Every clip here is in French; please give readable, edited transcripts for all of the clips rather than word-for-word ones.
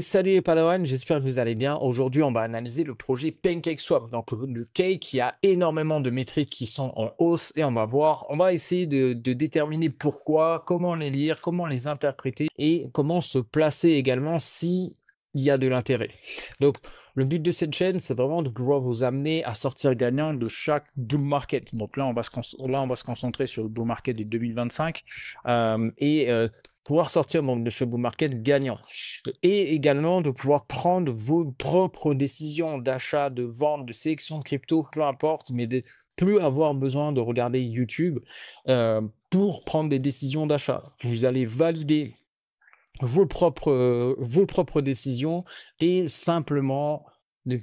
Salut les Padawan, j'espère que vous allez bien. Aujourd'hui, on va analyser le projet PancakeSwap. Donc, le cake, il y a énormément de métriques qui sont en hausse et on va essayer de déterminer pourquoi, comment les lire, comment les interpréter et comment se placer également si il y a de l'intérêt. Donc, le but de cette chaîne, c'est vraiment de pouvoir vous amener à sortir gagnant de chaque bull market. Donc là, on va se concentrer sur le bull market de 2025 pouvoir sortir donc, de ce bull market gagnant et également de pouvoir prendre vos propres décisions d'achat, de vente, de sélection de crypto, peu importe, mais de plus avoir besoin de regarder YouTube pour prendre des décisions d'achat. Vous allez valider vos propres décisions et simplement de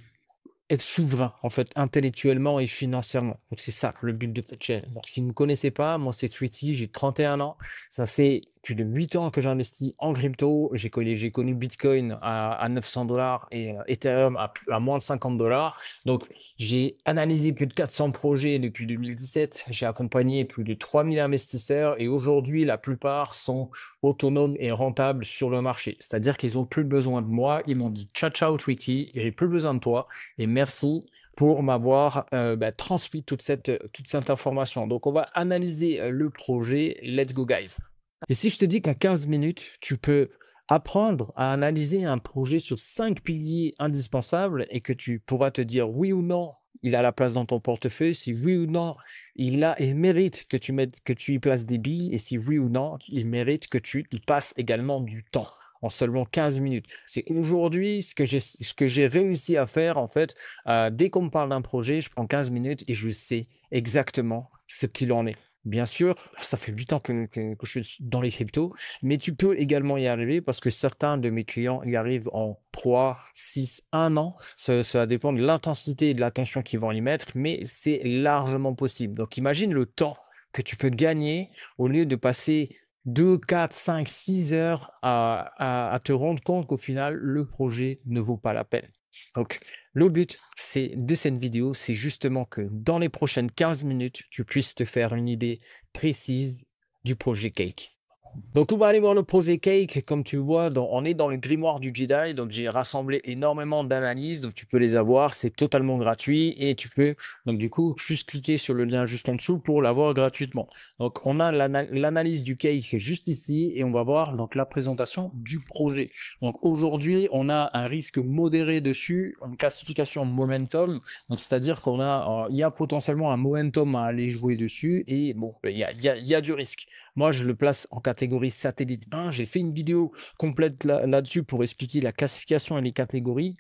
être souverain, en fait, intellectuellement et financièrement. Donc, c'est ça le but de cette chaîne. Donc, si vous ne me connaissez pas, moi, c'est Tweety, j'ai 31 ans. Ça fait plus de 8 ans que j'investis en crypto. J'ai connu Bitcoin à 900 dollars et Ethereum à moins de 50 dollars. Donc, j'ai analysé plus de 400 projets depuis 2017. J'ai accompagné plus de 3000 investisseurs et aujourd'hui, la plupart sont autonomes et rentables sur le marché. C'est-à-dire qu'ils n'ont plus besoin de moi. Ils m'ont dit, ciao, ciao, Tweety, j'ai plus besoin de toi. Et merci pour m'avoir transmis toute cette information. Donc, on va analyser le projet. Let's go, guys. Et si je te dis qu'en 15 minutes, tu peux apprendre à analyser un projet sur 5 piliers indispensables et que tu pourras te dire oui ou non, il a la place dans ton portefeuille, si oui ou non, il mérite que tu y places des billes, et si oui ou non, il mérite que tu y passes également du temps en seulement 15 minutes. C'est aujourd'hui ce que j'ai réussi à faire, en fait. Dès qu'on me parle d'un projet, je prends 15 minutes et je sais exactement ce qu'il en est. Bien sûr, ça fait 8 ans que je suis dans les cryptos, mais tu peux également y arriver parce que certains de mes clients y arrivent en 3, 6, 1 an. Ça dépend de l'intensité et de l'attention qu'ils vont y mettre, mais c'est largement possible. Donc imagine le temps que tu peux gagner au lieu de passer 2, 4, 5, 6 heures à te rendre compte qu'au final, le projet ne vaut pas la peine. Donc, le but de cette vidéo, c'est justement que dans les prochaines 15 minutes, tu puisses te faire une idée précise du projet Cake. Donc, on va aller voir le projet Cake. Comme tu vois, on est dans le grimoire du Jedi. Donc, j'ai rassemblé énormément d'analyses. Donc, tu peux les avoir. C'est totalement gratuit. Et tu peux, donc, du coup, juste cliquer sur le lien juste en dessous pour l'avoir gratuitement. Donc, on a l'analyse du Cake juste ici. Et on va voir donc la présentation du projet. Donc, aujourd'hui, on a un risque modéré dessus, une classification momentum. Donc, c'est-à-dire il y a potentiellement un momentum à aller jouer dessus. Et bon, il y a du risque. Moi, je le place en catégorie satellite 1. J'ai fait une vidéo complète là-dessus pour expliquer la classification et les catégories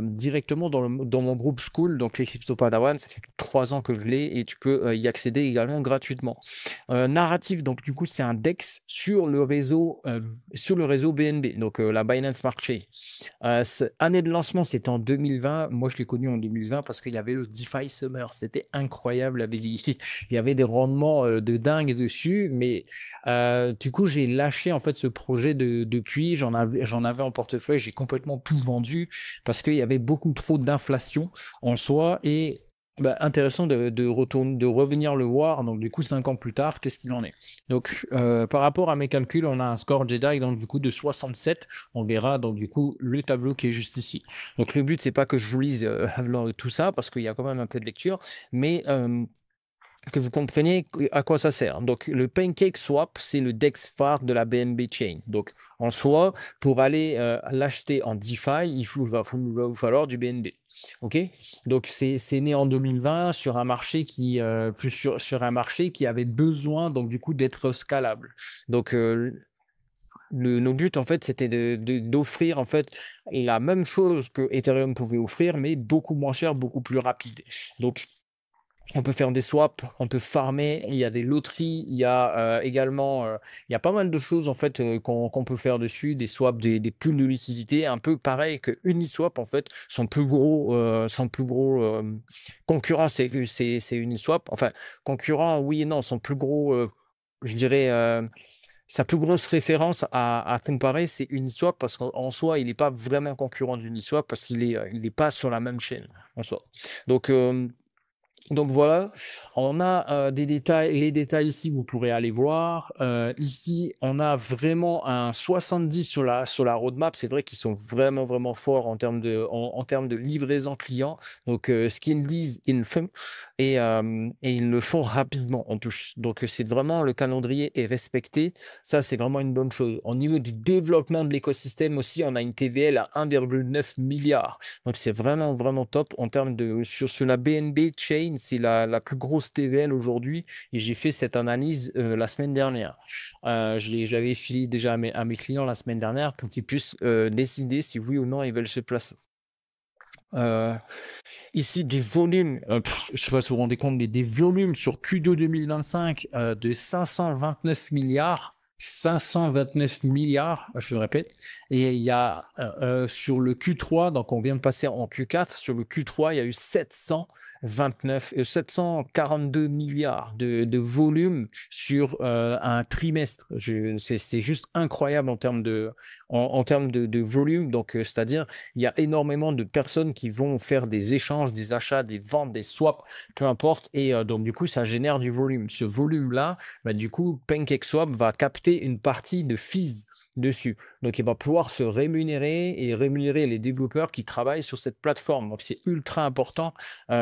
directement dans mon groupe School, donc les Crypto Padawan. Ça fait 3 ans que je l'ai et tu peux y accéder également gratuitement. Narratif, donc du coup, c'est un DEX sur le réseau BNB, donc la Binance Smart Chain. Année de lancement, c'était en 2020. Moi, je l'ai connu en 2020 parce qu'il y avait le DeFi Summer. C'était incroyable. Il y avait des rendements de dingue dessus, mais du coup, j'ai lâché en fait ce projet depuis. J'en avais en portefeuille, j'ai complètement tout vendu parce qu'il y avait beaucoup trop d'inflation en soi et intéressant de revenir le voir. Donc du coup, 5 ans plus tard, qu'est-ce qu'il en est? Donc par rapport à mes calculs, on a un score Jedi donc du coup de 67. On verra donc du coup le tableau qui est juste ici. Donc le but c'est pas que je vous lise tout ça parce qu'il y a quand même un peu de lecture, mais que vous compreniez à quoi ça sert. Donc, le Pancake Swap, c'est le DEX phare de la BNB Chain. Donc, en soi, pour aller l'acheter en DeFi, va vous falloir du BNB. OK? Donc, c'est né en 2020 sur un marché sur un marché qui avait besoin, donc, du coup, d'être scalable. Donc, nos buts, en fait, c'était d'offrir, en fait, la même chose que Ethereum pouvait offrir, mais beaucoup moins cher, beaucoup plus rapide. Donc, on peut faire des swaps, on peut farmer, il y a des loteries, il y a également, il y a pas mal de choses en fait qu'on peut faire dessus, des swaps, des pools de liquidité, un peu pareil que Uniswap en fait, son plus gros concurrent c'est Uniswap, enfin concurrent oui et non, son plus gros, je dirais sa plus grosse référence à comparer, c'est Uniswap parce qu'en soi, il n'est pas vraiment concurrent d'Uniswap parce il est pas sur la même chaîne en soi. Donc Donc voilà, on a des détails, les détails ici, vous pourrez aller voir. Ici, on a vraiment un 70 sur la roadmap. C'est vrai qu'ils sont vraiment, vraiment forts en termes de livraison client. Donc, ce qu'ils disent, ils le font et ils le font rapidement en plus. Donc, c'est vraiment le calendrier est respecté. Ça, c'est vraiment une bonne chose. Au niveau du développement de l'écosystème aussi, on a une TVL à 1,9 milliard. Donc, c'est vraiment, vraiment top en termes de, sur la BNB Chain, c'est la plus grosse TVL aujourd'hui et j'ai fait cette analyse la semaine dernière. J'avais filé déjà à mes clients la semaine dernière pour qu'ils puissent décider si oui ou non ils veulent se placer. Euh, Ici, des volumes, je ne sais pas si vous vous rendez compte, mais des volumes sur Q2 2025 de 529 milliards. 529 milliards, je le répète. Et il y a sur le Q3, donc on vient de passer en Q4, sur le Q3, il y a eu 742 milliards de volume sur un trimestre. C'est juste incroyable en termes de volume. Donc, c'est-à-dire, il y a énormément de personnes qui vont faire des échanges, des achats, des ventes, des swaps, peu importe. Et donc, du coup, ça génère du volume. Ce volume-là, bah, du coup, PancakeSwap va capter une partie de fees dessus. Donc, il va pouvoir se rémunérer et rémunérer les développeurs qui travaillent sur cette plateforme. Donc, c'est ultra important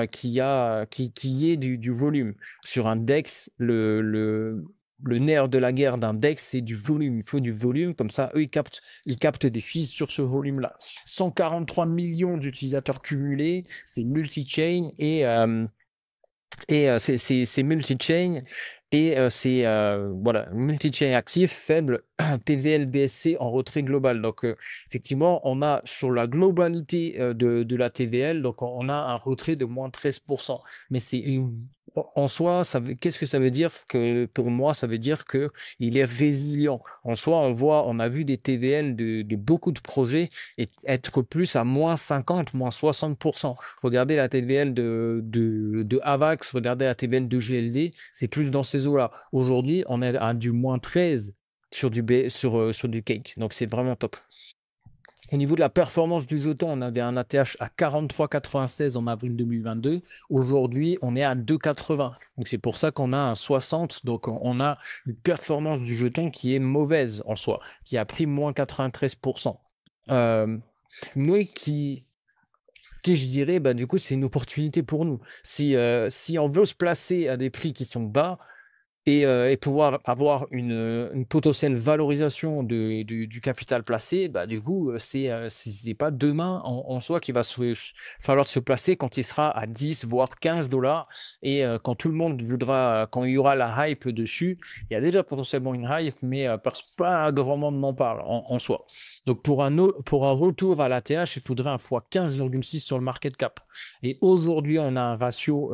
qu'il y ait du volume. Sur un DEX, le nerf de la guerre d'un DEX, c'est du volume. Il faut du volume. Comme ça, eux, ils captent des fees sur ce volume-là. 143 millions d'utilisateurs cumulés, c'est multi-chain et c'est multi-chain et c'est voilà, multi-chain actif, faible, TVL, BSC en retrait global. Donc effectivement, on a sur la globalité de la TVL, donc on a un retrait de moins 13%. Mais en soi, qu'est-ce que ça veut dire que pour moi, ça veut dire que il est résilient. En soi, on a vu des TVL de beaucoup de projets être plus à moins 50, moins 60%. Regardez la TVL de Avax, regardez la TVL de GLD, c'est plus dans ces eaux-là. Aujourd'hui, on est à du moins 13 sur du cake. Donc, c'est vraiment top. Au niveau de la performance du jeton, on avait un ATH à 43,96 en avril 2022. Aujourd'hui, on est à 2,80. Donc, c'est pour ça qu'on a un 60. Donc, on a une performance du jeton qui est mauvaise en soi, qui a pris moins 93%. Nous qui je dirais, bah, du coup, c'est une opportunité pour nous. Si on veut se placer à des prix qui sont bas, et pouvoir avoir une potentielle valorisation du capital placé, bah, du coup, c'est pas demain en soi qu'il va falloir se placer quand il sera à 10, voire 15 dollars. Et quand tout le monde voudra, quand il y aura la hype dessus, il y a déjà potentiellement une hype, mais parce que pas grand monde n'en parle en soi. Donc pour un retour à l'ATH, il faudrait un fois 15,6 sur le market cap. Et aujourd'hui, on a un ratio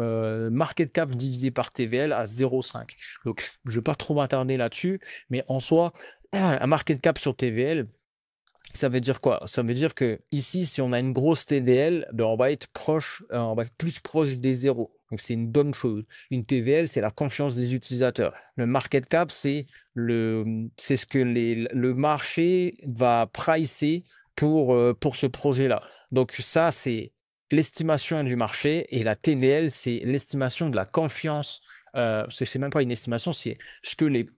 market cap divisé par TVL à 0,5. Donc, je ne vais pas trop m'attarder là-dessus, mais en soi, un market cap sur TVL, ça veut dire quoi? Ça veut dire que ici, si on a une grosse TVL, ben on va être on va être plus proche des zéros. Donc c'est une bonne chose. Une TVL, c'est la confiance des utilisateurs. Le market cap, c'est ce que le marché va pricer pour ce projet-là. Donc ça, c'est l'estimation du marché et la TVL, c'est l'estimation de la confiance. C'est même pas une estimation, c'est ce que les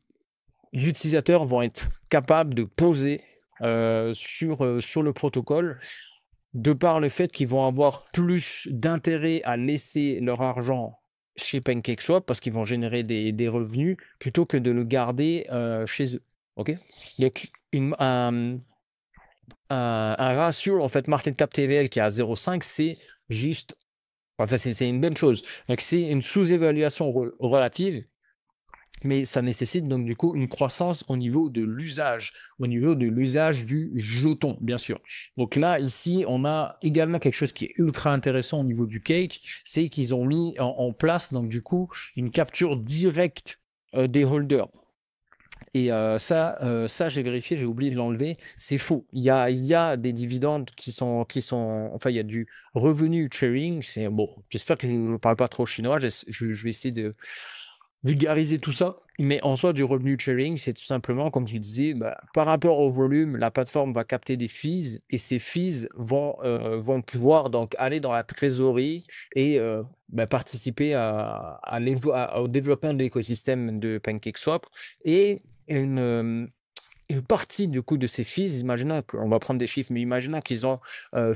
utilisateurs vont être capables de poser sur le protocole, de par le fait qu'ils vont avoir plus d'intérêt à laisser leur argent chez PancakeSwap parce qu'ils vont générer des revenus plutôt que de le garder chez eux. Ok? Il y a un ratio en fait market cap TVL qui est à 0,5, c'est juste, enfin, c'est une bonne chose. Donc c'est une sous-évaluation relative. Mais ça nécessite donc du coup une croissance au niveau de l'usage du jeton, bien sûr. Donc là, ici, on a également quelque chose qui est ultra intéressant au niveau du cake, c'est qu'ils ont mis en place donc du coup une capture directe des holders. Et ça j'ai vérifié, j'ai oublié de l'enlever, c'est faux. Il y a des dividendes enfin, il y a du revenu sharing. C'est bon, j'espère que je ne parle pas trop chinois. Je vais essayer vulgariser tout ça. Mais en soi, du revenu sharing, c'est tout simplement, comme je disais, bah, par rapport au volume, la plateforme va capter des fees et ces fees vont pouvoir donc aller dans la trésorerie et bah, participer au développement de l'écosystème de PancakeSwap. Et une partie du coup de ces fees, imaginons, on va prendre des chiffres, mais imaginons qu'ils ont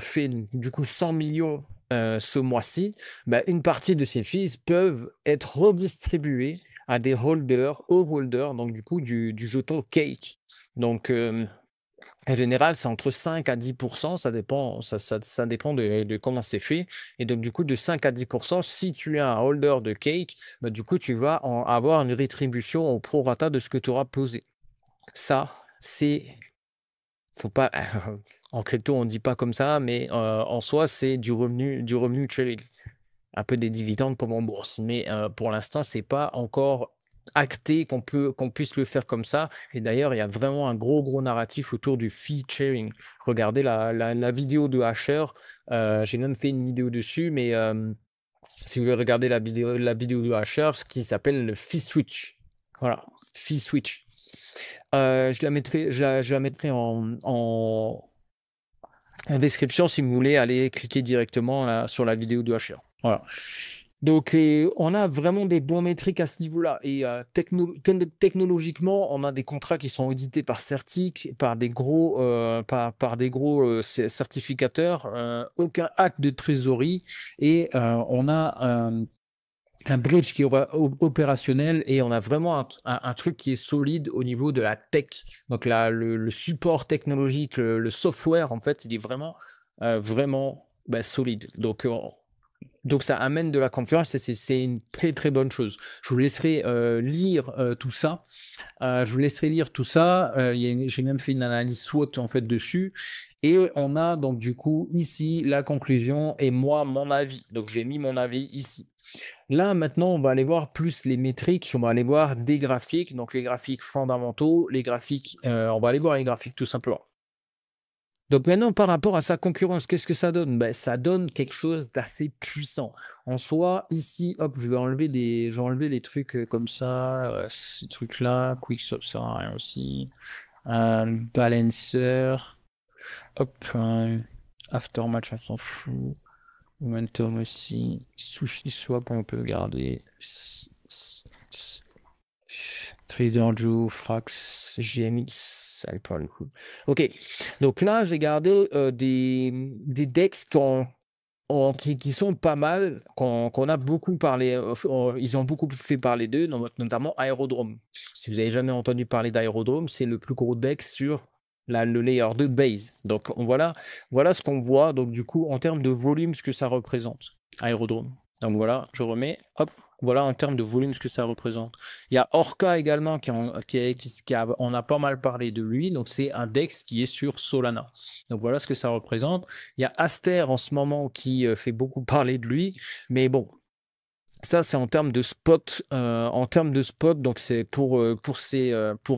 fait du coup 100 millions ce mois-ci, bah, une partie de ces fees peuvent être redistribuées à des holders, aux holders, donc du coup du jeton Cake. Donc en général, c'est entre 5 à 10%, ça dépend, ça dépend de comment c'est fait. Et donc, du coup, de 5 à 10%, si tu es un holder de Cake, bah, du coup, tu vas avoir une rétribution au prorata de ce que tu auras posé. Ça, faut pas, en crypto, on dit pas comme ça, mais en soi, c'est du revenu trading. Un peu des dividendes pour mon bourse. Mais pour l'instant, c'est pas encore acté qu'on puisse le faire comme ça. Et d'ailleurs, il y a vraiment un gros narratif autour du fee sharing. Regardez la vidéo de Asher. J'ai même fait une vidéo dessus, mais si vous voulez regarder la vidéo de Asher, ce qui s'appelle le fee switch. Voilà, fee switch. Je la mettrai en description si vous voulez aller cliquer directement là, sur la vidéo de HR. Voilà. Donc, on a vraiment des bons métriques à ce niveau-là. Et technologiquement, on a des contrats qui sont audités par Certic, par des gros, par des gros certificateurs, aucun hack de trésorerie. Et on a un bridge qui est opérationnel et on a vraiment un truc qui est solide au niveau de la tech. Donc là, le support technologique, le software, en fait, il est vraiment bah, solide. Donc ça amène de la confiance et c'est une très bonne chose. Je vous laisserai lire tout ça. J'ai même fait une analyse SWOT en fait dessus. Et on a donc du coup ici la conclusion et moi mon avis. Donc j'ai mis mon avis ici. Là maintenant on va aller voir plus les métriques. On va aller voir des graphiques. Donc les graphiques fondamentaux, les graphiques. On va aller voir les graphiques tout simplement. Donc maintenant, par rapport à sa concurrence, qu'est-ce que ça donne? Ben, ça donne quelque chose d'assez puissant. En soi, ici, hop, je vais enlever les trucs comme ça, ces trucs-là, Quickstop, ça sert à rien aussi. Balancer, hop, Aftermatch, on s'en fout. Momentum aussi. Sushi Swap, on peut garder. Trader Joe, Fax, GMX, ça prend le coup. Ok, donc là, j'ai gardé des decks qui sont pas mal, qu'on a beaucoup parlé, ils ont beaucoup fait parler d'eux, notamment Aerodrome. Si vous avez jamais entendu parler d'Aerodrome, c'est le plus gros deck sur le layer 2 base. Donc voilà ce qu'on voit, donc du coup, en termes de volume, ce que ça représente, Aerodrome. Donc voilà, je remets, hop, voilà en termes de volume ce que ça représente. Il y a Orca également on a pas mal parlé de lui, donc c'est un DEX qui est sur Solana. Donc voilà ce que ça représente. Il y a Aster en ce moment qui fait beaucoup parler de lui, mais bon, ça c'est en termes de spot. Donc c'est pour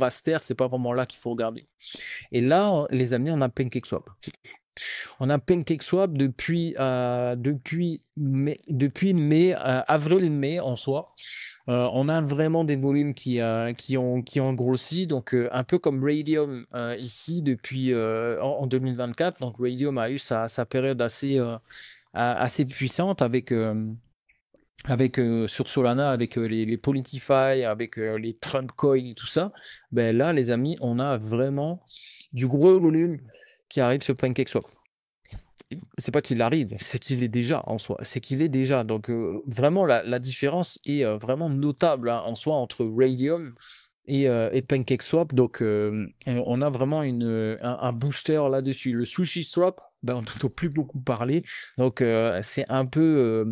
Aster, c'est pas vraiment là qu'il faut regarder. Et là, les amis, on a PancakeSwap. On a PancakeSwap depuis avril-mai en soi. On a vraiment des volumes qui ont grossi, donc un peu comme Radium ici depuis en 2024. Donc Radium a eu sa période assez puissante avec sur Solana, avec les Politify, avec les Trump Coin et tout ça. Ben là, les amis, on a vraiment du gros volume qui arrive sur PancakeSwap. C'est pas qu'il arrive, c'est qu'il est déjà en soi. C'est qu'il est déjà. Donc vraiment, la différence est vraiment notable hein, en soi entre Radium et PancakeSwap. Donc on a vraiment un booster là-dessus. Le Sushi Swap, ben, on n'entend plus beaucoup parler. Donc c'est un peu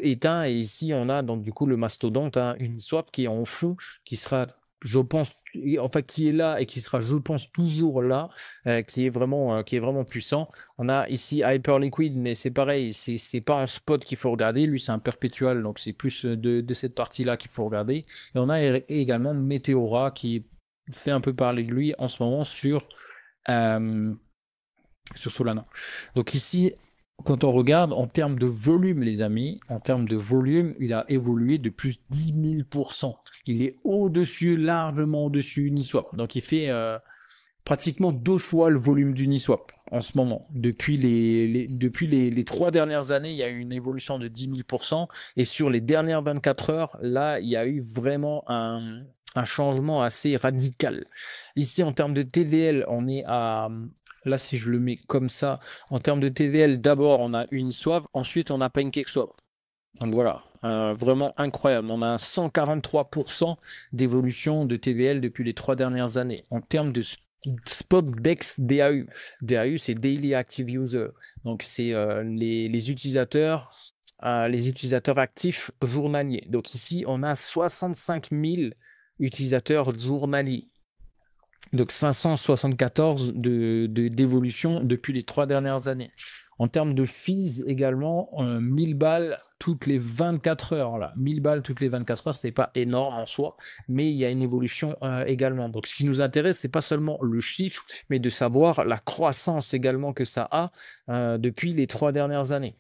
éteint. Et ici, on a donc du coup le mastodonte, hein, Uniswap qui est en fou, qui sera, je pense, enfin qui est là et qui sera, je pense, toujours là, qui est vraiment puissant. On a ici Hyperliquid, mais c'est pareil, c'est pas un spot qu'il faut regarder. Lui, c'est un perpétuel, donc c'est plus de cette partie-là qu'il faut regarder. Et on a également Meteora qui fait un peu parler de lui en ce moment sur Solana. Donc ici, quand on regarde en termes de volume, les amis, en termes de volume, il a évolué de plus de 10 000%. Il est au-dessus, largement au-dessus Uniswap. Donc, il fait pratiquement 2 fois le volume d'Uniswap en ce moment. Depuis les 3 dernières années, il y a eu une évolution de 10 000%. Et sur les dernières 24 heures, là, il y a eu vraiment un changement assez radical. Ici, en termes de TVL, on est à... Là, si je le mets comme ça, en termes de TVL, d'abord, on a Uniswap, ensuite, on a PancakeSwap. Donc voilà, vraiment incroyable. On a 143% d'évolution de TVL depuis les 3 dernières années. En termes de Spotbex DAU, DAU c'est Daily Active User. Donc c'est les utilisateurs actifs journaliers. Donc ici, on a 65 000 utilisateurs journaliers. Donc 574 d'évolution depuis les 3 dernières années. En termes de fees également, 1000 balles toutes les 24 heures. Là. 1000 balles toutes les 24 heures, c'est pas énorme en soi, mais il y a une évolution également. Donc ce qui nous intéresse, c'est pas seulement le chiffre, mais de savoir la croissance également que ça a depuis les 3 dernières années.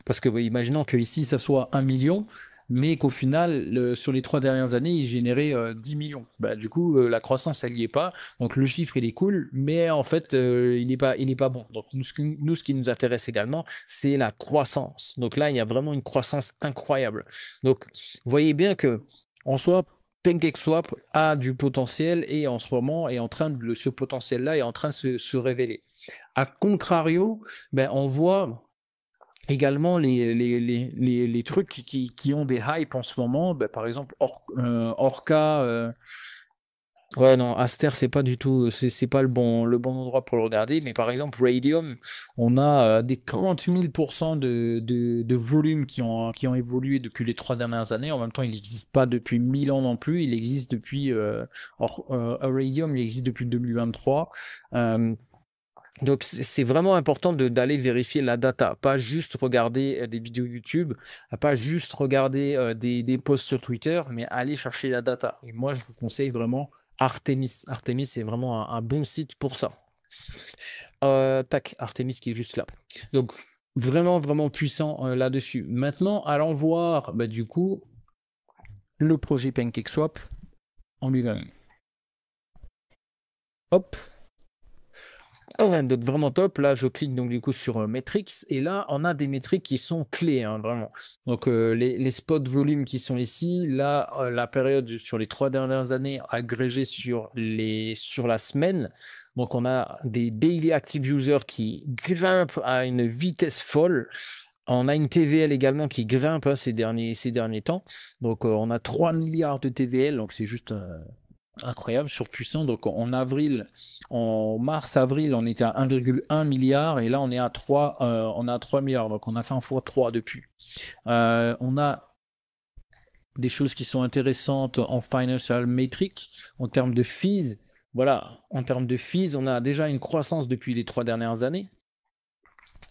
Parce que imaginons que ici, ça soit 1 million, mais qu'au final, sur les 3 dernières années, il générait 10 millions. Bah, du coup, la croissance, elle n'y est pas. Donc le chiffre, il est cool, mais en fait, il n'est pas bon. Donc ce qui nous intéresse également, c'est la croissance. Donc là, il y a vraiment une croissance incroyable. Donc, vous voyez bien que, en soi, PancakeSwap a du potentiel et en ce moment est en train de, ce potentiel-là est en train de se révéler. A contrario, ben, on voit également les trucs qui ont des hypes en ce moment, bah, par exemple Orca. Ouais, non, Aster, c'est pas du tout, c'est pas le bon endroit pour le regarder, mais par exemple Radium, on a des 40 000% de volume qui ont évolué depuis les 3 dernières années. En même temps, il n'existe pas depuis 1000 ans non plus, il existe depuis Radium, il existe depuis 2023. Donc c'est vraiment important d'aller vérifier la data, pas juste regarder des vidéos YouTube, pas juste regarder des posts sur Twitter, mais aller chercher la data. Et moi, je vous conseille vraiment Artemis. Artemis, c'est vraiment un bon site pour ça. Tac, Artemis qui est juste là. Donc vraiment, vraiment puissant là-dessus. Maintenant, allons voir bah, du coup le projet PancakeSwap en lui-même. Hop. Ah ouais, donc vraiment top. Là, je clique donc du coup sur Metrics et là, on a des métriques qui sont clés, hein, vraiment. Donc les spot volumes qui sont ici, là, la période sur les 3 dernières années agrégée sur la semaine. Donc on a des daily active users qui grimpent à une vitesse folle. On a une TVL également qui grimpe hein, ces derniers temps. Donc on a 3 milliards de TVL, donc c'est juste incroyable, surpuissant. Donc en mars-avril, on était à 1,1 milliard et là on est à 3 milliards. Donc on a fait un fois 3 depuis. On a des choses qui sont intéressantes en financial metrics, en termes de fees. Voilà, en termes de fees, on a déjà une croissance depuis les 3 dernières années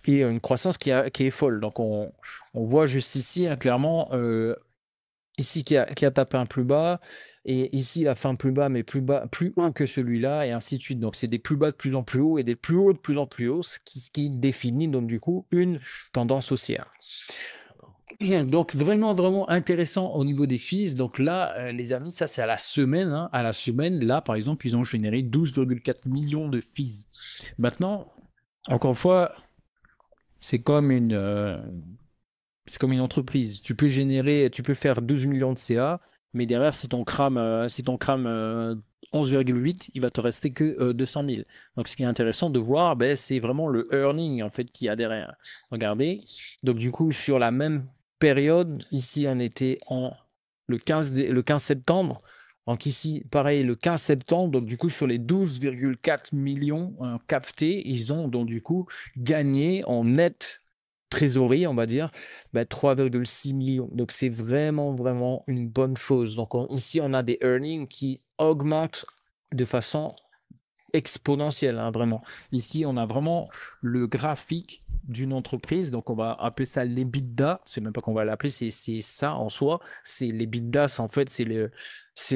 et une croissance qui est folle. Donc on voit juste ici hein, clairement ici qui a tapé un plus bas, et ici il a fait un plus bas, mais plus bas, plus haut que celui-là, et ainsi de suite. Donc c'est des plus bas de plus en plus haut et des plus hauts de plus en plus haut, ce qui définit donc du coup une tendance haussière. Bien, donc vraiment, vraiment intéressant au niveau des fees. Donc là, les amis, ça c'est à la semaine. Hein. À la semaine, là par exemple, ils ont généré 12,4 millions de fees. Maintenant, encore une fois, c'est comme une, c'est comme une entreprise. Tu peux faire 12 millions de CA, mais derrière, si ton crame 11,8, il va te rester que 200 000. Donc, ce qui est intéressant de voir, ben, c'est vraiment le earning en fait qu'il y a derrière. Regardez. Donc, du coup, sur la même période, ici, on était le 15 septembre. Donc ici, pareil, le 15 septembre, donc du coup, sur les 12,4 millions captés, ils ont donc du coup gagné en net trésorerie, on va dire, 3,6 millions. Donc, c'est vraiment, vraiment une bonne chose. Donc, ici, on a des earnings qui augmentent de façon exponentielle, hein, vraiment. Ici, on a vraiment le graphique d'une entreprise. Donc, on va appeler ça l'EBITDA. C'est même pas qu'on va l'appeler, c'est ça en soi. C'est l'EBITDA, en fait, c'est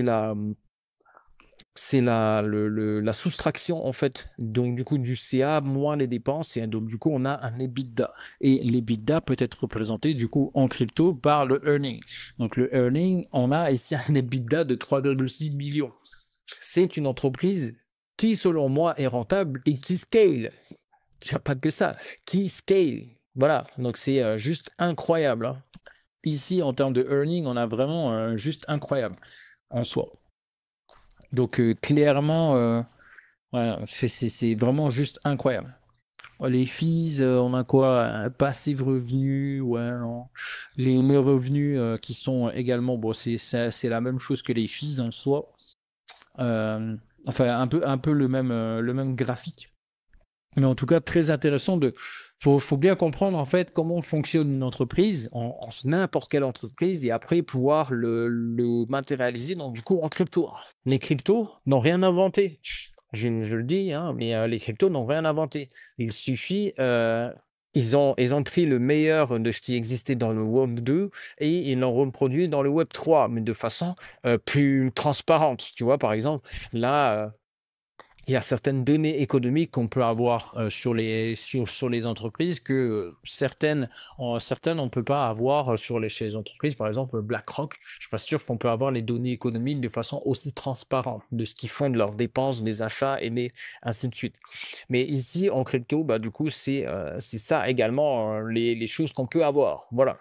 la c'est la soustraction en fait, donc du coup du CA moins les dépenses, et donc du coup on a un EBITDA. Et l'EBITDA peut être représenté du coup en crypto par le earning. Donc le earning, on a ici un EBITDA de 3,6 millions. C'est une entreprise qui, selon moi, est rentable et qui scale. Il n'y a pas que ça, qui scale. Voilà, donc c'est juste incroyable, hein. Ici, en termes de earning, on a vraiment juste incroyable en soi. Donc clairement, voilà, c'est vraiment juste incroyable. Les fees, on a quoi? Un passive revenu, ouais, non. Les revenus qui sont également, bon, c'est la même chose que les fees en soi. Euh, enfin, un peu le même graphique. Mais en tout cas, très intéressant faut bien comprendre en fait comment fonctionne une entreprise, en n'importe quelle entreprise, et après pouvoir le matérialiser donc du coup en crypto. Les cryptos n'ont rien inventé. Je le dis, hein, mais les cryptos n'ont rien inventé. Il suffit, ils ont pris le meilleur de ce qui existait dans le Web 2 et ils l'ont reproduit dans le Web 3, mais de façon plus transparente. Tu vois, par exemple, là, il y a certaines données économiques qu'on peut avoir sur les entreprises que certaines on ne peut pas avoir chez les entreprises. Par exemple, BlackRock, je ne suis pas sûr qu'on peut avoir les données économiques de façon aussi transparente de ce qu'ils font de leurs dépenses, des achats et ainsi de suite. Mais ici, en crypto, bah, du coup, c'est ça également les choses qu'on peut avoir. Voilà.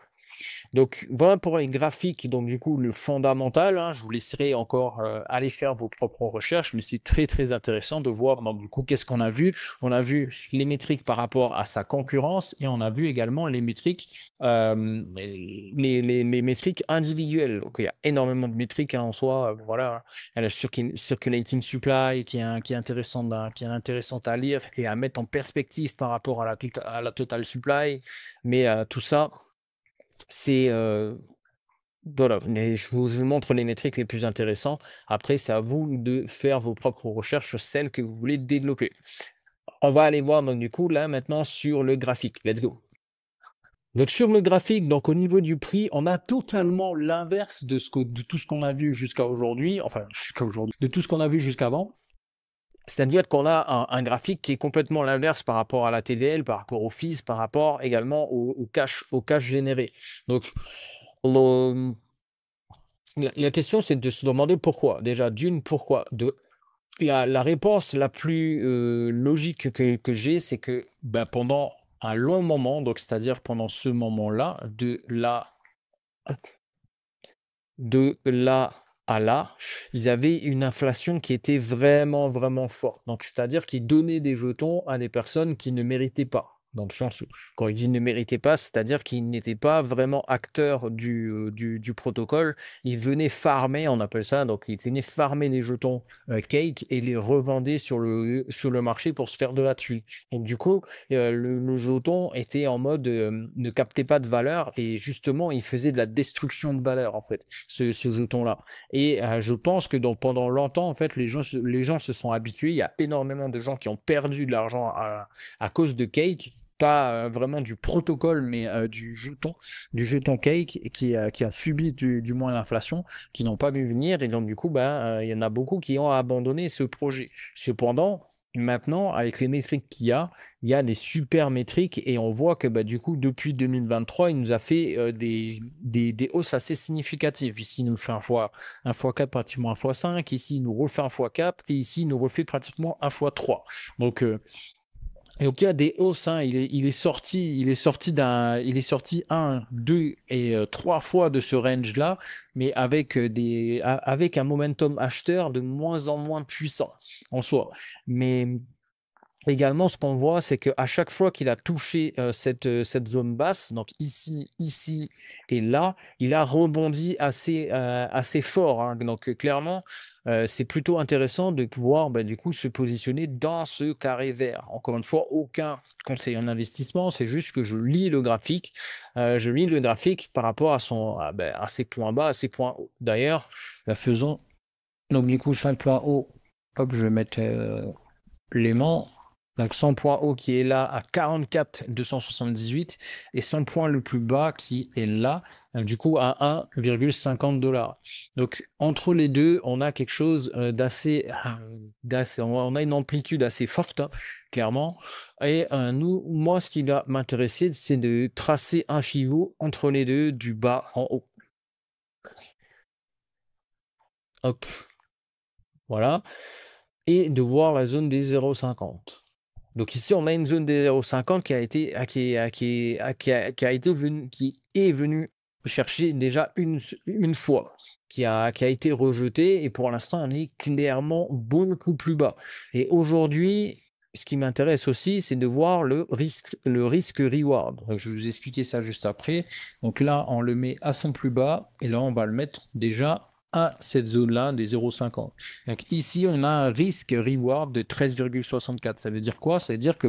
Donc voilà pour les graphiques, donc du coup le fondamental, hein, je vous laisserai encore aller faire vos propres recherches, mais c'est très très intéressant de voir donc du coup qu'est-ce qu'on a vu. On a vu les métriques par rapport à sa concurrence et on a vu également les métriques, les métriques individuelles. Donc il y a énormément de métriques hein, en soi, voilà. Il y a la circulating supply qui est intéressante à lire et à mettre en perspective par rapport à la total supply, mais tout ça. C'est voilà, mais je vous montre les métriques les plus intéressants. Après, c'est à vous de faire vos propres recherches sur celles que vous voulez développer. On va aller voir donc du coup là maintenant sur le graphique. Let's go. Donc sur le graphique, donc au niveau du prix, on a totalement l'inverse de tout ce qu'on a vu jusqu'à aujourd'hui, enfin jusqu'à aujourd'hui, de tout ce qu'on a vu jusqu'avant. C'est-à-dire qu'on a un graphique qui est complètement l'inverse par rapport à la TVL, par rapport au fees, par rapport également au cash généré. Donc la question, c'est de se demander pourquoi. Déjà, d'une, pourquoi? La réponse la plus logique que j'ai, c'est que bah, pendant un long moment, donc c'est-à-dire pendant ce moment-là, de là à là, ils avaient une inflation qui était vraiment, vraiment forte. Donc, c'est-à-dire qu'ils donnaient des jetons à des personnes qui ne méritaient pas. Dans le sens où, quand ils disent ne méritaient pas, c'est-à-dire qu'ils n'étaient pas vraiment acteurs du protocole. Ils venaient farmer, on appelle ça, donc ils venaient farmer les jetons cake et les revendaient sur le marché pour se faire de la thune. Donc, du coup, le jeton était en mode ne captait pas de valeur et justement, il faisait de la destruction de valeur, en fait, ce jeton-là. Et je pense que pendant longtemps, en fait, les gens se sont habitués. Il y a énormément de gens qui ont perdu de l'argent à cause de Cake. Pas vraiment du protocole, mais du jeton Cake qui a subi du moins l'inflation, qui n'ont pas vu venir. Et donc, du coup, il y en a beaucoup qui ont abandonné ce projet. Cependant, maintenant, avec les métriques il y a des super métriques et on voit que du coup, depuis 2023, il nous a fait des hausses assez significatives. Ici, il nous fait un x4 pratiquement un x5. Ici, il nous refait un x4 et ici, il nous refait pratiquement un x3. Donc, et donc il y a des hausses, hein. Il est sorti 1, 2 et 3 fois de ce range-là, mais avec un momentum acheteur de moins en moins puissant en soi. Mais également, ce qu'on voit, c'est qu'à chaque fois qu'il a touché cette zone basse, donc ici et là, il a rebondi assez fort, hein. Donc clairement, c'est plutôt intéressant de pouvoir du coup se positionner dans ce carré vert. Encore une fois, aucun conseil en investissement, c'est juste que je lis le graphique. Je lis le graphique par rapport à ses points bas, à ses points hauts. D'ailleurs, faisons donc du coup 5 points hauts. Hop, je vais mettre l'aimant. Donc son point haut qui est là à 44 278 et son point le plus bas qui est là, du coup à 1,50 $. Donc entre les deux, on a quelque chose on a une amplitude assez forte, hein, clairement. Et moi, ce qui va m'intéresser, c'est de tracer un pivot entre les deux, du bas en haut. Hop, voilà. Et de voir la zone des 0,50. Donc ici, on a une zone des 0,50 qui est venue chercher déjà une fois, qui a été rejetée, et pour l'instant, on est clairement beaucoup plus bas. Et aujourd'hui, ce qui m'intéresse aussi, c'est de voir le risque reward. Donc, je vais vous expliquer ça juste après. Donc là, on le met à son plus bas, et là, on va le mettre déjà à cette zone-là des 0,50. Donc ici, on a un risque reward de 13,64. Ça veut dire quoi? Ça veut dire que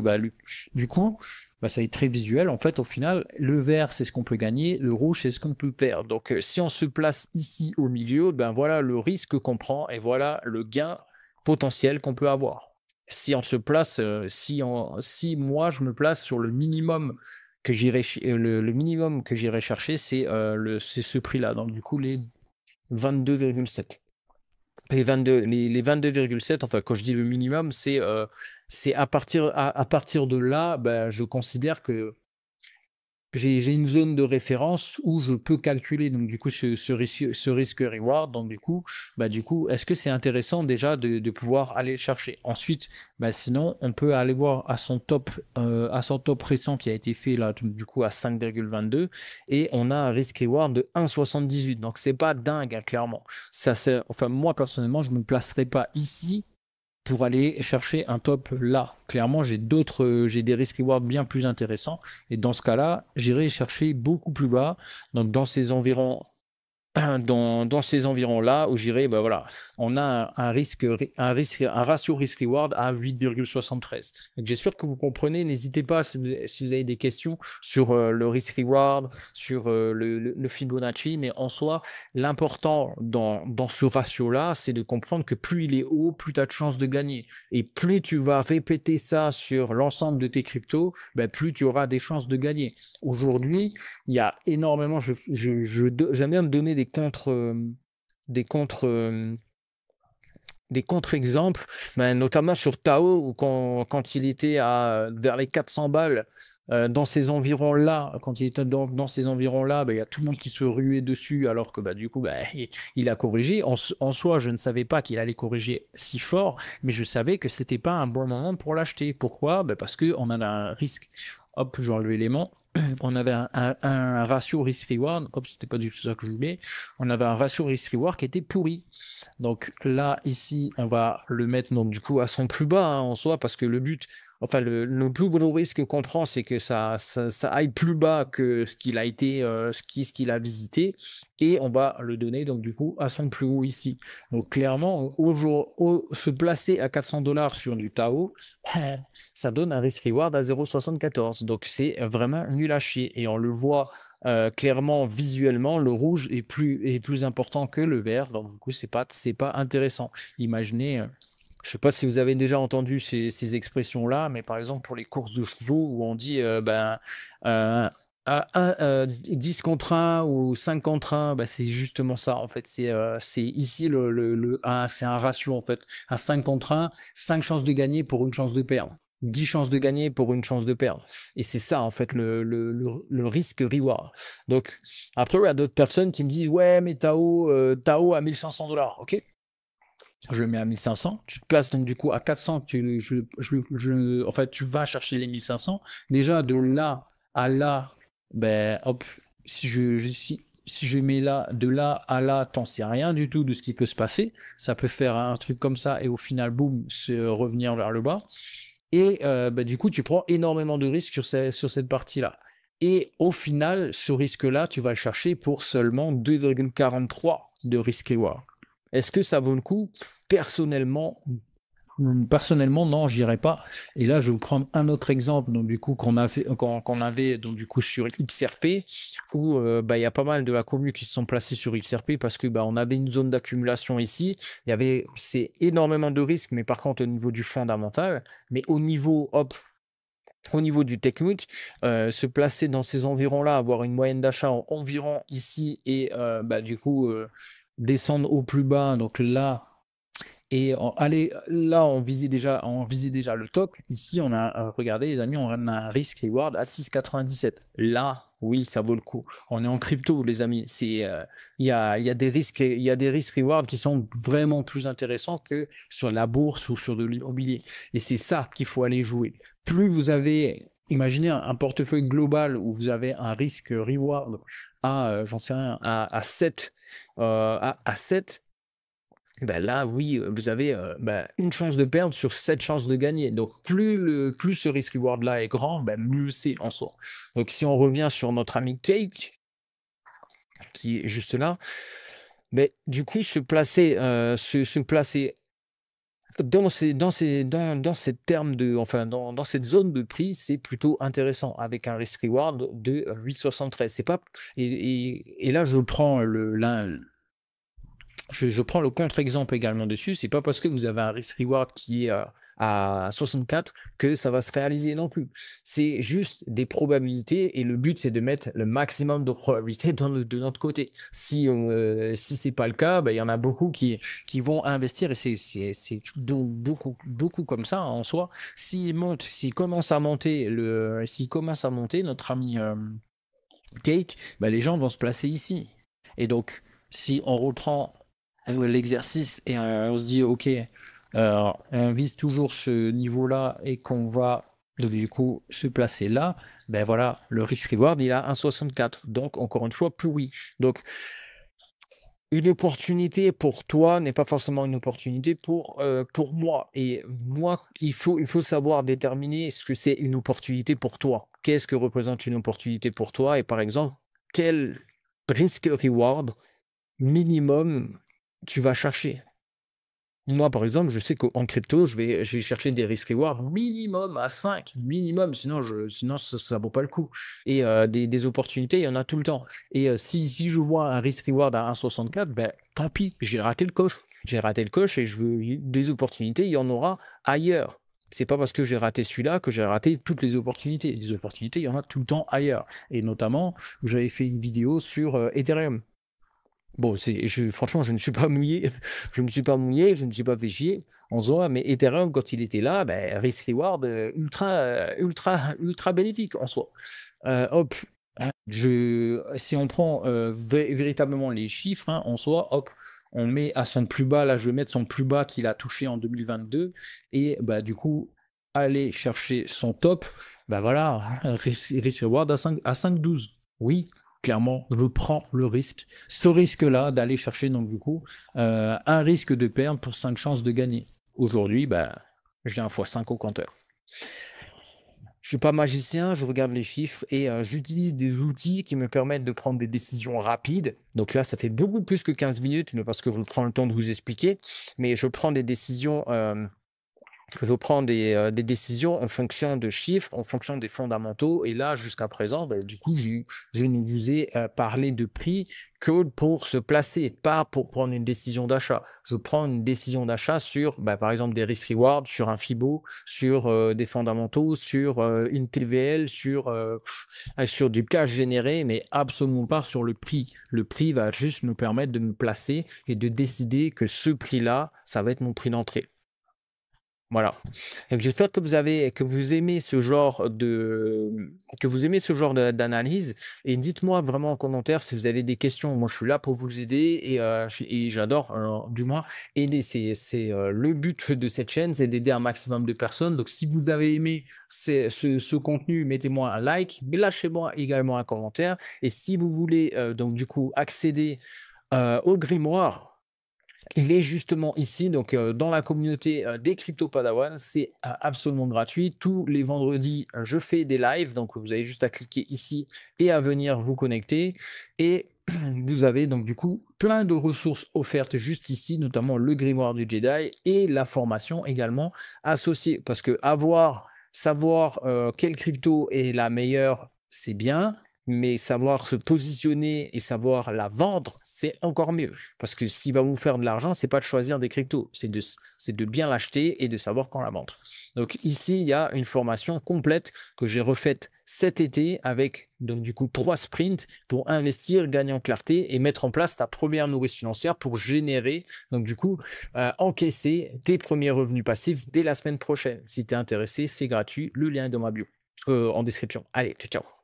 du coup, ça est très visuel. En fait, au final, le vert, c'est ce qu'on peut gagner, le rouge, c'est ce qu'on peut perdre. Donc si on se place ici au milieu, voilà le risque qu'on prend et voilà le gain potentiel qu'on peut avoir. Si on se place, si moi je me place sur le minimum que j'irai le minimum que j'irai chercher, c'est ce prix-là. Donc du coup les 22,7. Les 22,7, enfin, quand je dis le minimum, c'est à partir de là, je considère que j'ai une zone de référence où je peux calculer donc du coup ce risque reward. Donc du coup, est-ce que c'est intéressant déjà de pouvoir aller chercher? Ensuite, sinon on peut aller voir à son top récent qui a été fait là du coup à 5,22 et on a un risque reward de 1,78. Donc c'est pas dingue, hein, clairement. Enfin moi personnellement, je me placerai pas ici pour aller chercher un top là. Clairement, j'ai des risques rewards bien plus intéressants. Et dans ce cas-là, j'irai chercher beaucoup plus bas. Donc, dans ces environs, dans ces environs-là, où j'irai, voilà, on a un ratio risk-reward à 8,73. J'espère que vous comprenez. N'hésitez pas si vous avez des questions sur le risk-reward, sur le Fibonacci, mais en soi, l'important dans ce ratio-là, c'est de comprendre que plus il est haut, plus tu as de chances de gagner. Et plus tu vas répéter ça sur l'ensemble de tes cryptos, plus tu auras des chances de gagner. Aujourd'hui, il y a énormément, j'aime bien me donner des contre-exemples, notamment sur Tao, où quand il était vers les 400 balles, dans ces environs-là, quand il était dans ces environs-là, il y a tout le monde qui se ruait dessus, alors que du coup, il a corrigé. En soi, je ne savais pas qu'il allait corriger si fort, mais je savais que c'était pas un bon moment pour l'acheter. Pourquoi? Parce qu'on a un risque. Hop, je vais enlever l'élément. On avait un ratio risk-reward, comme c'était pas du tout ça que je voulais, on avait un ratio risk-reward qui était pourri. Donc là, ici, on va le mettre donc du coup à son plus bas, hein, en soi, parce que le but, enfin le plus gros risque qu'on prend, c'est que ça aille plus bas que ce qu'il a été, ce qu'il a visité, et on va le donner donc du coup à son plus haut ici. Donc clairement, se placer à 400 $ sur du Tao, ça donne un risk reward à 0,74. Donc c'est vraiment nul à chier, et on le voit clairement visuellement, le rouge est plus important que le vert. Donc du coup, c'est pas intéressant. Imaginez, je sais pas si vous avez déjà entendu ces expressions-là, mais par exemple pour les courses de chevaux où on dit 10 contre 1 ou 5 contre 1, c'est justement ça en fait. C'est ici c'est un ratio en fait. À 5 contre 1, 5 chances de gagner pour une chance de perdre. 10 chances de gagner pour une chance de perdre. Et c'est ça, en fait, le risque reward. Donc, après, il y a d'autres personnes qui me disent, ouais, mais Tao à 1500 $. OK. Je le mets à 1500. Tu te places donc du coup à 400. En fait, tu vas chercher les 1500. Déjà, de là à là, hop, si je mets là, de là à là, t'en sais rien du tout de ce qui peut se passer. Ça peut faire un truc comme ça et au final, boum, revenir vers le bas. Et du coup, tu prends énormément de risques sur cette partie-là. Et au final, ce risque-là, tu vas le chercher pour seulement 2,43 de risque reward. Est-ce que ça vaut le coup? Personnellement, Personnellement, non, j'irai pas. Et là, je vais vous prendre un autre exemple, donc du coup qu'on a fait, qu'on avait donc du coup sur XRP, où bah il y a pas mal de la commu qui se sont placés sur XRP parce que bah on avait une zone d'accumulation ici. Il y avait c'est énormément de risques, mais par contre au niveau du fondamental, mais au niveau hop. Au niveau du technique, se placer dans ces environs-là, avoir une moyenne d'achat environ ici et bah, du coup descendre au plus bas, donc là, et aller là, on visait déjà le top. Ici, on a, regardez les amis, on a un risk reward à 6,97. Là, oui, ça vaut le coup. On est en crypto, les amis. Il y a des risques, il y a des risques reward qui sont vraiment plus intéressants que sur la bourse ou sur de l'immobilier. Et c'est ça qu'il faut aller jouer. Plus vous avez, imaginez un portefeuille global où vous avez un risque reward j'en sais rien, à 7, à 7. Ben là, oui, vous avez une chance de perdre sur 7 chances de gagner. Donc, plus ce risk-reward-là est grand, mieux c'est en soi. Donc, si on revient sur notre ami Cake, qui est juste là, du coup, se placer dans ces termes de, enfin, dans cette zone de prix, c'est plutôt intéressant avec un risk-reward de 8,73. C'est pas, et là, je prends je prends le contre-exemple également dessus. C'est pas parce que vous avez un risk-reward qui est à 64 que ça va se réaliser non plus. C'est juste des probabilités et le but c'est de mettre le maximum de probabilités de notre côté. Si c'est pas le cas, il y en a beaucoup qui vont investir et c'est beaucoup comme ça en soi. S'il commence à monter notre ami Kate, les gens vont se placer ici. Et donc, si on reprend l'exercice et on se dit, ok, on vise toujours ce niveau-là et qu'on va donc, du coup se placer là, voilà, le risk-reward, il a 1,64. Donc, encore une fois, plus oui. Donc, une opportunité pour toi n'est pas forcément une opportunité pour moi. Et moi, il faut savoir déterminer ce que c'est une opportunité pour toi. Qu'est-ce que représente une opportunité pour toi? Et par exemple, quel risk-reward minimum tu vas chercher? Moi, par exemple, je sais qu'en crypto, je vais chercher des risk reward minimum à 5, minimum, sinon ça vaut pas le coup. Et des opportunités, il y en a tout le temps. Et si je vois un risk reward à 1,64, tant pis, j'ai raté le coche. J'ai raté le coche et je veux des opportunités, il y en aura ailleurs. C'est pas parce que j'ai raté celui-là que j'ai raté toutes les opportunités. Les opportunités, il y en a tout le temps ailleurs. Et notamment, j'avais fait une vidéo sur Ethereum. Bon, franchement, je ne suis pas mouillé, je ne me suis pas mouillé, je ne me suis pas fait chier en soi, mais Ethereum, quand il était là, risk-reward ultra bénéfique en soi. Hop, hein, si on prend véritablement les chiffres en soi, hop, on met à son plus bas, là je vais mettre son plus bas qu'il a touché en 2022, et du coup, aller chercher son top, voilà, risk-reward à 5,12. Oui, clairement, je prends le risque, ce risque-là d'aller chercher donc du coup un risque de perdre pour 5 chances de gagner. Aujourd'hui, j'ai un x5 au compteur. Je suis pas magicien, je regarde les chiffres et j'utilise des outils qui me permettent de prendre des décisions rapides. Donc là, ça fait beaucoup plus que 15 minutes, mais parce que je prends le temps de vous expliquer. Mais je prends des décisions je prends des décisions en fonction de chiffres, en fonction des fondamentaux. Et là, jusqu'à présent, du coup, je ne vous ai parlé de prix que pour se placer, pas pour prendre une décision d'achat. Je prends une décision d'achat sur, par exemple, des risk-reward, sur un FIBO, sur des fondamentaux, sur une TVL, sur du cash généré, mais absolument pas sur le prix. Le prix va juste nous permettre de me placer et de décider que ce prix-là, ça va être mon prix d'entrée. Voilà. Donc, j'espère que vous aimez ce genre d'analyse et dites-moi vraiment en commentaire si vous avez des questions. Moi, je suis là pour vous aider et j'adore, du moins, aider. C'est le but de cette chaîne, c'est d'aider un maximum de personnes. Donc, si vous avez aimé ce contenu, mettez-moi un like, mais lâchez-moi également un commentaire. Et si vous voulez, donc, du coup, accéder au grimoire, il est justement ici, donc dans la communauté des Crypto Padawan. C'est absolument gratuit. Tous les vendredis, je fais des lives, donc vous avez juste à cliquer ici et à venir vous connecter. Et vous avez donc du coup plein de ressources offertes juste ici, notamment le grimoire du Jedi et la formation également associée. Parce que savoir quelle crypto est la meilleure, c'est bien, mais savoir se positionner et savoir la vendre, c'est encore mieux. Parce que s'il va vous faire de l'argent, c'est pas de choisir des cryptos, c'est de bien l'acheter et de savoir quand la vendre. Donc ici, il y a une formation complète que j'ai refaite cet été avec donc du coup 3 sprints pour investir, gagner en clarté et mettre en place ta première nourrice financière pour générer, donc du coup encaisser tes premiers revenus passifs dès la semaine prochaine. Si tu es intéressé, c'est gratuit, le lien est dans ma bio, en description. Allez, ciao, ciao.